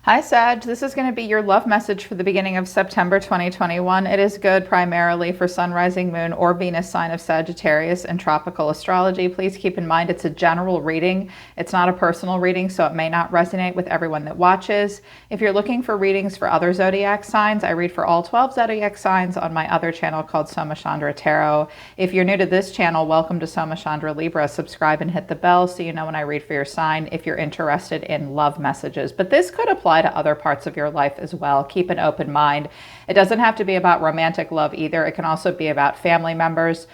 Hi Sag, this is going to be your love message for the beginning of September 2021. It is good primarily for Sun, Rising, Moon, or Venus sign of Sagittarius in tropical astrology. Please keep in mind it's a general reading. It's not a personal reading, so it may not resonate with everyone that watches. If you're looking for readings for other zodiac signs, I read for all 12 zodiac signs on my other channel called Soma Chandra Tarot. If you're new to this channel, welcome to Soma Chandra Libra. Subscribe and hit the bell so you know when I read for your sign if you're interested in love messages. But this could apply to other parts of your life as well. Keep an open mind. It doesn't have to be about romantic love either. It can also be about family members,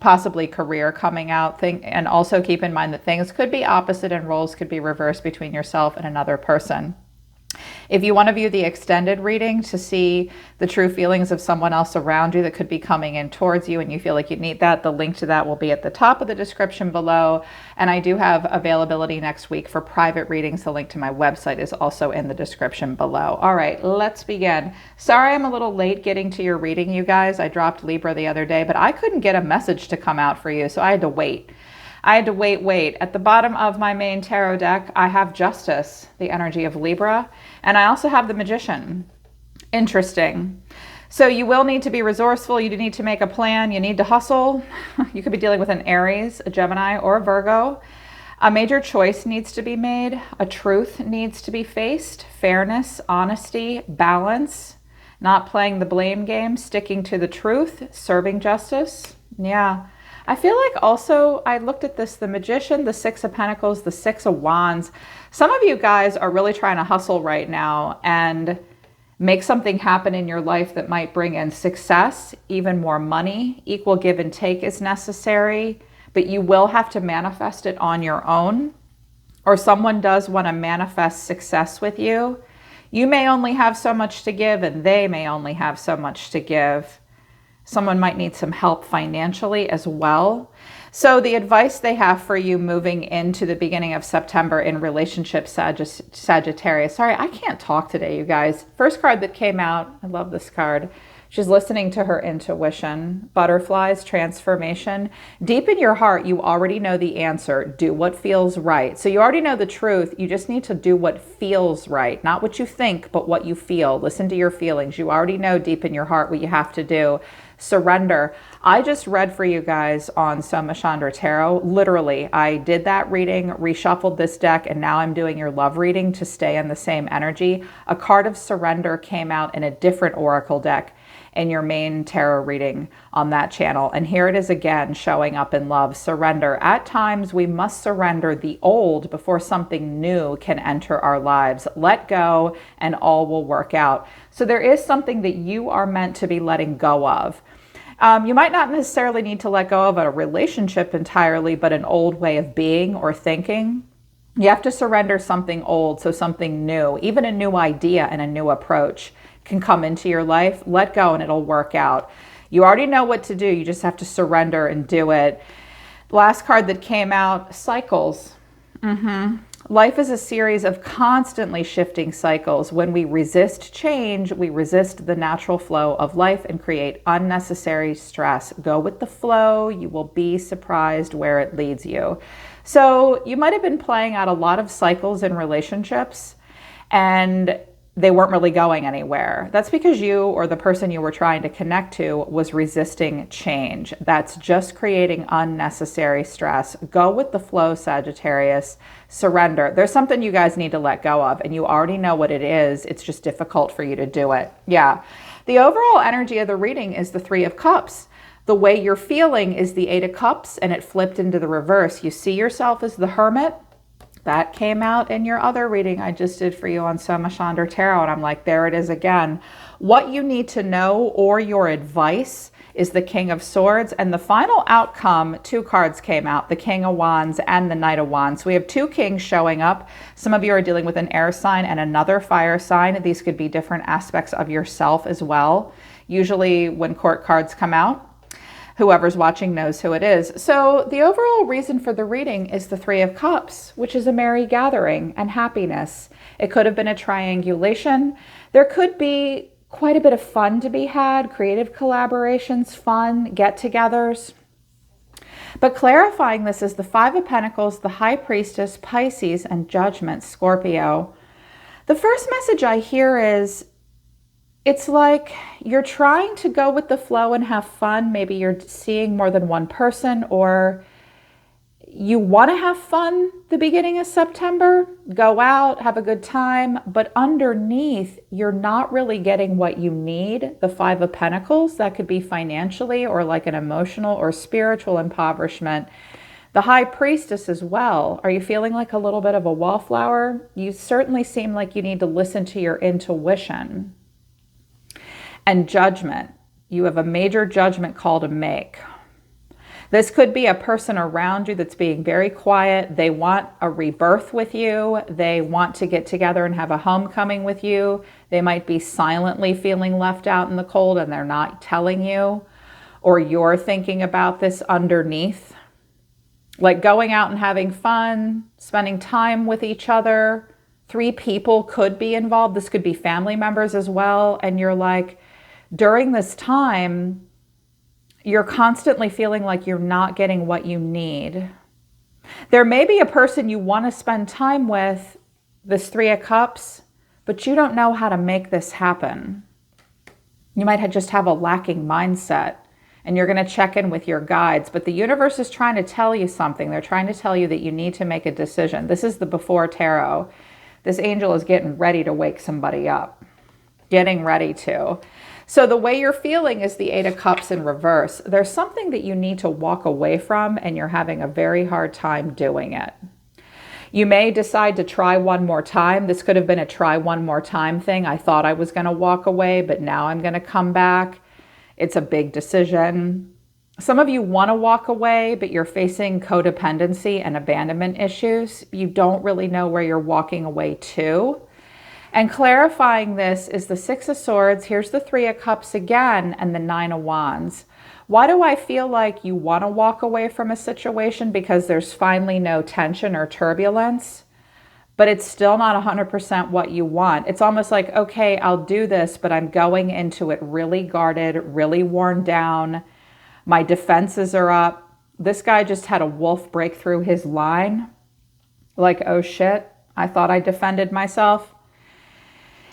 possibly career coming out thing. And also keep in mind that things could be opposite and roles could be reversed between yourself and another person. If you want to view the extended reading to see the true feelings of someone else around you that could be coming in towards you and you feel like you need that, the link to that will be at the top of the description below. And I do have availability next week for private readings. The link to my website is also in the description below. All right, let's begin. Sorry I'm a little late getting to your reading, you guys. I dropped Libra the other day, but I couldn't get a message to come out for you, so I had to wait. Wait. At the bottom of my main tarot deck, I have Justice, the energy of Libra, and I also have the Magician. Interesting. So you will need to be resourceful. You do need to make a plan. You need to hustle. You could be dealing with an Aries, a Gemini, or a Virgo. A major choice needs to be made. A truth needs to be faced. Fairness, honesty, balance, not playing the blame game, sticking to the truth, serving justice. Yeah. I feel like also, I looked at this, the Magician, the Six of Pentacles, the Six of Wands. Some of you guys are really trying to hustle right now and make something happen in your life that might bring in success, even more money. Equal give and take is necessary, but you will have to manifest it on your own. Or someone does want to manifest success with you. You may only have so much to give and they may only have so much to give. Someone might need some help financially as well. So the advice they have for you moving into the beginning of September in relationship Sagittarius. Sorry, I can't talk today, you guys. First card that came out, I love this card. She's listening to her intuition. Butterflies, transformation. Deep in your heart, you already know the answer. Do what feels right. So you already know the truth. You just need to do what feels right. Not what you think, but what you feel. Listen to your feelings. You already know deep in your heart what you have to do. Surrender. I just read for you guys on Soma Chandra Tarot. Literally, I did that reading, reshuffled this deck, and now I'm doing your love reading to stay in the same energy. A card of surrender came out in a different oracle deck in your main tarot reading on that channel. And here it is again, showing up in love. Surrender. At times, we must surrender the old before something new can enter our lives. Let go and all will work out. So there is something that you are meant to be letting go of. You might not necessarily need to let go of a relationship entirely, but an old way of being or thinking. You have to surrender something old so something new, even a new idea and a new approach can come into your life. Let go and it'll work out. You already know what to do. You just have to surrender and do it. The last card that came out, cycles. Life is a series of constantly shifting cycles. When we resist change, we resist the natural flow of life and create unnecessary stress. Go with the flow. You will be surprised where it leads you. So you might have been playing out a lot of cycles in relationships and they weren't really going anywhere. That's because you or the person you were trying to connect to was resisting change. That's just creating unnecessary stress. Go with the flow, Sagittarius. Surrender. There's something you guys need to let go of, and you already know what it is. It's just difficult for you to do it. Yeah. The overall energy of the reading is the Three of Cups. The way you're feeling is the Eight of Cups, and it flipped into the reverse. You see yourself as the Hermit. That came out in your other reading I just did for you on Soma Chandra Tarot. And I'm like, there it is again. What you need to know or your advice is the King of Swords. And the final outcome, two cards came out, the King of Wands and the Knight of Wands. So we have two kings showing up. Some of you are dealing with an air sign and another fire sign. These could be different aspects of yourself as well. Usually when court cards come out, whoever's watching knows who it is. So the overall reason for the reading is the Three of Cups, which is a merry gathering and happiness. It could have been a triangulation. There could be quite a bit of fun to be had, creative collaborations, fun, get-togethers. But clarifying this is the Five of Pentacles, the High Priestess, Pisces, and Judgment, Scorpio. The first message I hear is, it's like you're trying to go with the flow and have fun. Maybe you're seeing more than one person, or you want to have fun the beginning of September, go out, have a good time, but underneath, you're not really getting what you need. The Five of Pentacles, that could be financially or like an emotional or spiritual impoverishment. The High Priestess as well. Are you feeling like a little bit of a wallflower? You certainly seem like you need to listen to your intuition. And Judgment. You have a major judgment call to make. This could be a person around you that's being very quiet. They want a rebirth with you. They want to get together and have a homecoming with you. They might be silently feeling left out in the cold and they're not telling you. Or you're thinking about this underneath. Like going out and having fun, spending time with each other. 3 people could be involved. This could be family members as well. And you're like, during this time, you're constantly feeling like you're not getting what you need. There may be a person you want to spend time with, this 3 of Cups, but you don't know how to make this happen. You might just have a lacking mindset, and you're going to check in with your guides, but the universe is trying to tell you something. They're trying to tell you that you need to make a decision. This is the Before Tarot. This angel is getting ready to wake somebody up. Getting ready to. So the way you're feeling is the 8 of Cups in reverse. There's something that you need to walk away from, and you're having a very hard time doing it. You may decide to try one more time. This could have been a try one more time thing. I thought I was going to walk away, but now I'm going to come back. It's a big decision. Some of you want to walk away, but you're facing codependency and abandonment issues. You don't really know where you're walking away to. And clarifying this is the 6 of Swords. Here's the 3 of Cups again, and the 9 of Wands. Why do I feel like you want to walk away from a situation? Because there's finally no tension or turbulence, but it's still not 100% what you want. It's almost like, okay, I'll do this, but I'm going into it really guarded, really worn down. My defenses are up. This guy just had a wolf break through his line. Like, oh shit, I thought I defended myself.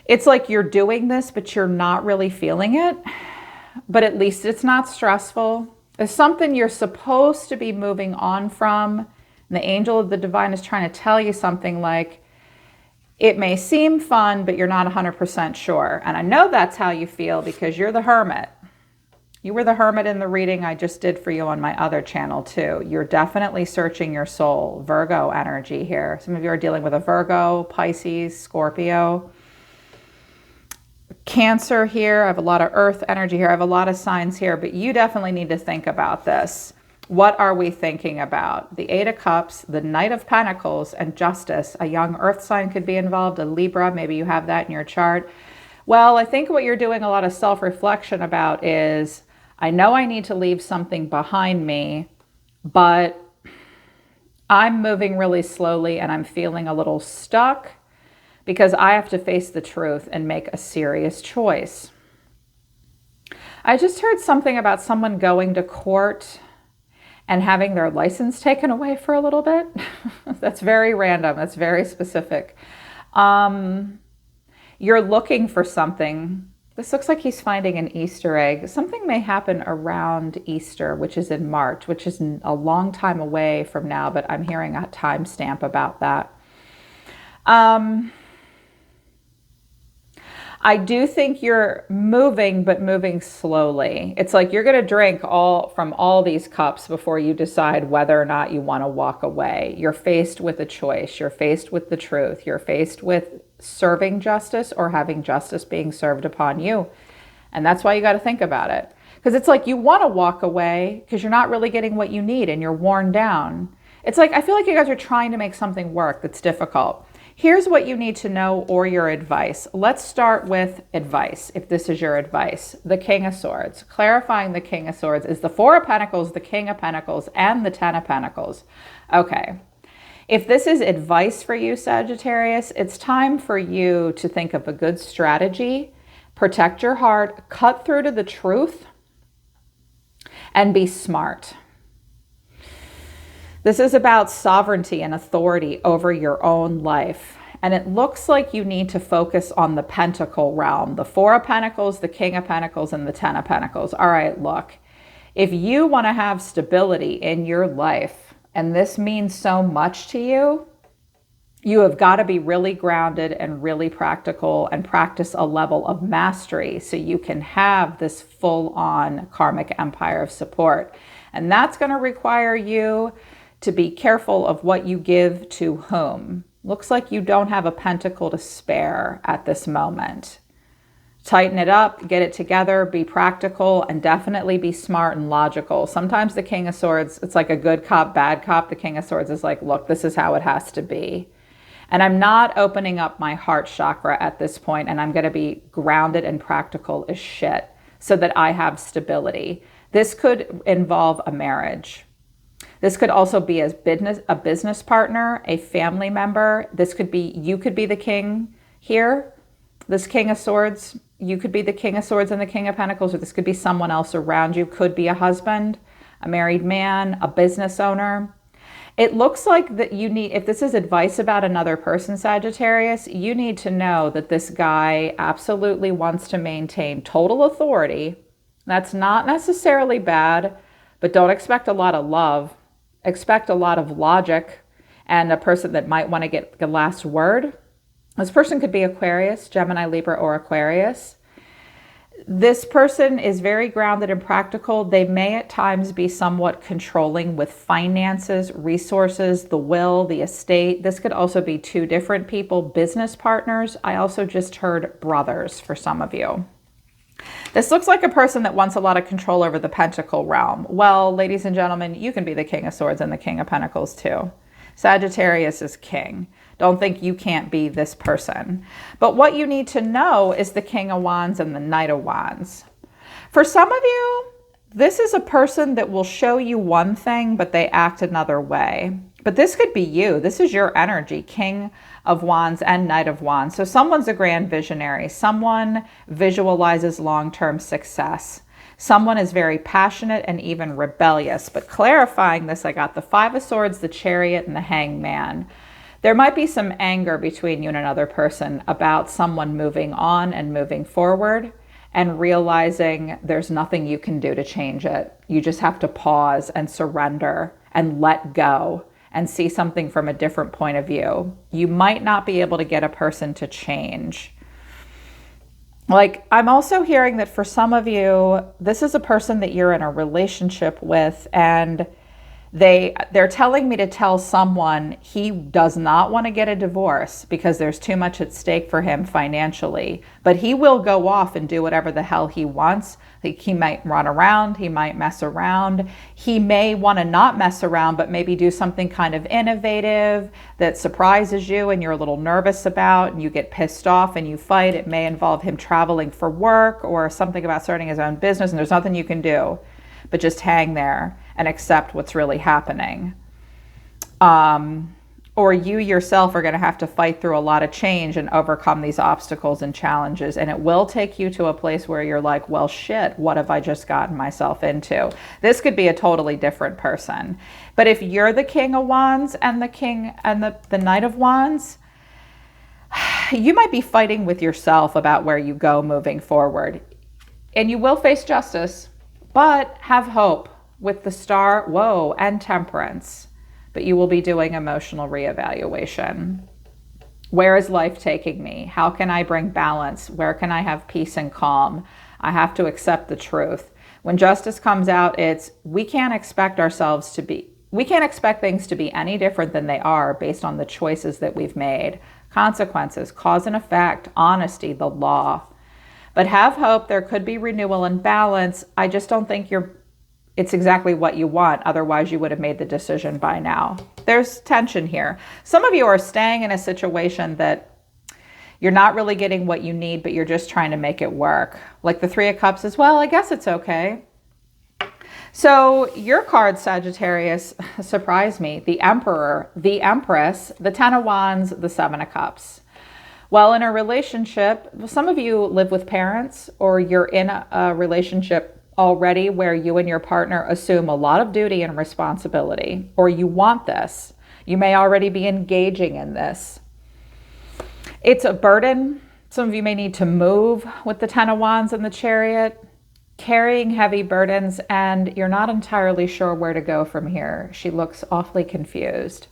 It's like you're doing this, but you're not really feeling it. But at least it's not stressful. It's something you're supposed to be moving on from. And the angel of the divine is trying to tell you something like, it may seem fun, but you're not 100% sure. And I know that's how you feel because you're the Hermit. You were the Hermit in the reading I just did for you on my other channel too. You're definitely searching your soul. Virgo energy here. Some of you are dealing with a Virgo, Pisces, Scorpio. Cancer here. I have a lot of earth energy here. I have a lot of signs here, but you definitely need to think about this. What are we thinking about? The 8 of Cups, the Knight of Pentacles, and Justice. A young earth sign could be involved, a Libra. Maybe you have that in your chart. Well, I think what you're doing a lot of self-reflection about is, I know I need to leave something behind me, but I'm moving really slowly and I'm feeling a little stuck, because I have to face the truth and make a serious choice. I just heard something about someone going to court and having their license taken away for a little bit. That's very random. That's very specific. You're looking for something. This looks like he's finding an Easter egg. Something may happen around Easter, which is in March, which is a long time away from now, but I'm hearing a timestamp about that. I do think you're moving, but moving slowly. It's like you're going to drink from all these cups before you decide whether or not you want to walk away. You're faced with a choice. You're faced with the truth. You're faced with serving justice or having justice being served upon you. And that's why you got to think about it. Because it's like you want to walk away because you're not really getting what you need and you're worn down. It's like, I feel like you guys are trying to make something work that's difficult. Here's what you need to know, or your advice. Let's start with advice, if this is your advice. The King of Swords. Clarifying the King of Swords is the 4 of Pentacles, the King of Pentacles, and the 10 of Pentacles. Okay. If this is advice for you, Sagittarius, it's time for you to think of a good strategy, protect your heart, cut through to the truth, and be smart. This is about sovereignty and authority over your own life. And it looks like you need to focus on the pentacle realm, the Four of Pentacles, the King of Pentacles, and the Ten of Pentacles. All right, look, if you want to have stability in your life, and this means so much to you, you have got to be really grounded and really practical and practice a level of mastery so you can have this full-on karmic empire of support. And that's going to require you to be careful of what you give to whom. Looks like you don't have a pentacle to spare at this moment. Tighten it up, get it together, be practical, and definitely be smart and logical. Sometimes the King of Swords, it's like a good cop, bad cop. The King of Swords is like, look, this is how it has to be. And I'm not opening up my heart chakra at this point, and I'm going to be grounded and practical as shit so that I have stability. This could involve a marriage. This could also be a business partner, a family member. This could be, you could be the king here. This King of Swords, you could be the King of Swords and the King of Pentacles, or this could be someone else around you. Could be a husband, a married man, a business owner. It looks like that you need, if this is advice about another person, Sagittarius, you need to know that this guy absolutely wants to maintain total authority. That's not necessarily bad, but don't expect a lot of love. Expect a lot of logic and a person that might want to get the last word. This person could be Aquarius, Gemini, Libra, or Aquarius. This person is very grounded and practical. They may at times be somewhat controlling with finances, resources, the will, the estate. This could also be two different people, business partners. I also just heard brothers for some of you. This looks like a person that wants a lot of control over the pentacle realm. Well, ladies and gentlemen, you can be the King of Swords and the King of Pentacles too. Sagittarius is king. Don't think you can't be this person. But what you need to know is the King of Wands and the Knight of Wands. For some of you, this is a person that will show you one thing, but they act another way. But this could be you. This is your energy, King of Wands and Knight of Wands. So someone's a grand visionary. Someone visualizes long-term success. Someone is very passionate and even rebellious. But clarifying this, I got the Five of Swords, the Chariot, and the Hangman. There might be some anger between you and another person about someone moving on and moving forward and realizing there's nothing you can do to change it. You just have to pause and surrender and let go and see something from a different point of view. You might not be able to get a person to change. Like, I'm also hearing that for some of you, this is a person that you're in a relationship with, and they're telling me to tell someone he does not want to get a divorce because there's too much at stake for him financially, but he will go off and do whatever the hell he wants. Like, he might run around, he might mess around, he may want to not mess around, but maybe do something kind of innovative that surprises you and you're a little nervous about, and you get pissed off and you fight. It may involve him traveling for work or something about starting his own business, and there's nothing you can do but just hang there and accept what's really happening. Or you yourself are going to have to fight through a lot of change and overcome these obstacles and challenges. And it will take you to a place where you're like, well, shit, what have I just gotten myself into? This could be a totally different person. But if you're the King of Wands and the King and the Knight of Wands, you might be fighting with yourself about where you go moving forward. And you will face justice, but have hope with the Star, whoa, and Temperance. But you will be doing emotional reevaluation. Where is life taking me? How can I bring balance? Where can I have peace and calm? I have to accept the truth. When justice comes out, we can't expect things to be any different than they are based on the choices that we've made. Consequences, cause and effect, honesty, the law. But have hope. There could be renewal and balance. I just don't think it's exactly what you want. Otherwise, you would have made the decision by now. There's tension here. Some of you are staying in a situation that you're not really getting what you need, but you're just trying to make it work. Like the Three of Cups as well. I guess it's okay. So your card, Sagittarius, surprised me. The Emperor, the Empress, the Ten of Wands, the Seven of Cups. Well, in a relationship, some of you live with parents, or you're in a relationship already where you and your partner assume a lot of duty and responsibility, or you want this. You may already be engaging in this. It's a burden. Some of you may need to move with the Ten of Wands and the Chariot, carrying heavy burdens, and you're not entirely sure where to go from here. She looks awfully confused.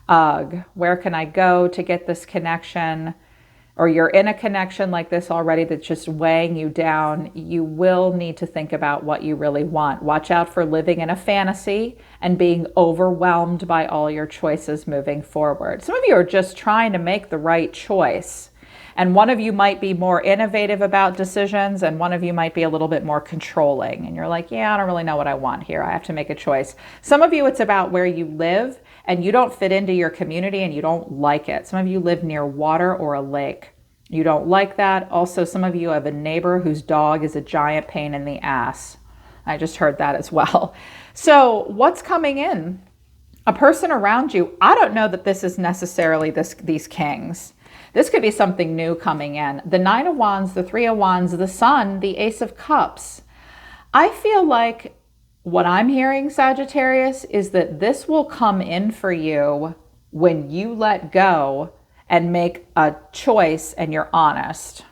Ugh, where can I go to get this connection? Or you're in a connection like this already that's just weighing you down. You will need to think about what you really want. Watch out for living in a fantasy and being overwhelmed by all your choices moving forward. Some of you are just trying to make the right choice. And one of you might be more innovative about decisions, and one of you might be a little bit more controlling. And you're like, yeah, I don't really know what I want here. I have to make a choice. Some of you, it's about where you live, and you don't fit into your community and you don't like it. Some of you live near water or a lake. You don't like that. Also, some of you have a neighbor whose dog is a giant pain in the ass. I just heard that as well. So what's coming in? A person around you. I don't know that this is necessarily these kings. This could be something new coming in. The Nine of Wands, the Three of Wands, the Sun, the Ace of Cups. I feel like what I'm hearing, Sagittarius, is that this will come in for you when you let go and make a choice and you're honest.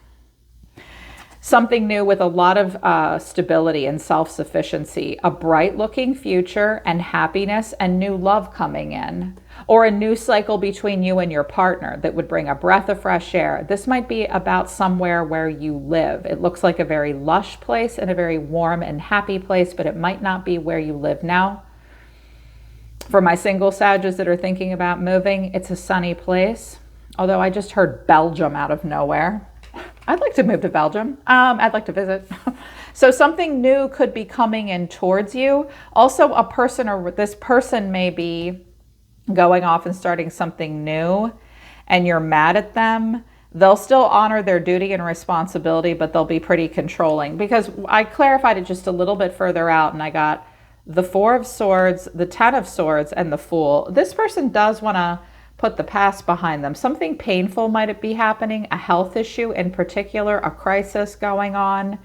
Something new with a lot of stability and self-sufficiency, a bright looking future and happiness and new love coming in, or a new cycle between you and your partner that would bring a breath of fresh air. This might be about somewhere where you live. It looks like a very lush place and a very warm and happy place, but it might not be where you live now. For my single Sagittarius that are thinking about moving, it's a sunny place. Although I just heard Belgium out of nowhere. I'd like to move to Belgium. I'd like to visit. So something new could be coming in towards you. Also, a person or this person may be going off and starting something new and you're mad at them. They'll still honor their duty and responsibility, but they'll be pretty controlling, because I clarified it just a little bit further out and I got the Four of Swords, the Ten of Swords, and the Fool. This person does want to put the past behind them. Something painful might be happening, a health issue in particular, a crisis going on.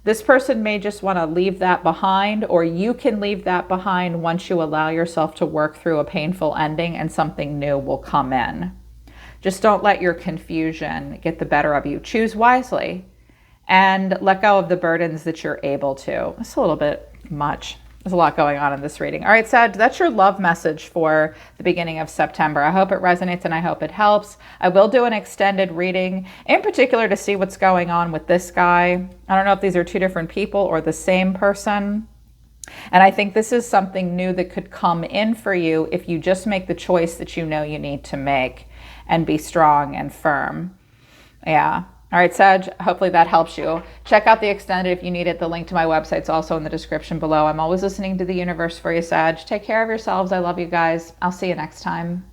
This person may just want to leave that behind, or you can leave that behind once you allow yourself to work through a painful ending and something new will come in. Just don't let your confusion get the better of you. Choose wisely and let go of the burdens that you're able to. It's a little bit much. There's a lot going on in this reading. All right, Sag, that's your love message for the beginning of September. I hope it resonates and I hope it helps. I will do an extended reading, in particular to see what's going on with this guy. I don't know if these are two different people or the same person. And I think this is something new that could come in for you if you just make the choice that you know you need to make and be strong and firm. Yeah. All right, Sag, hopefully that helps you. Check out the extended if you need it. The link to my website's also in the description below. I'm always listening to the universe for you, Sag. Take care of yourselves. I love you guys. I'll see you next time.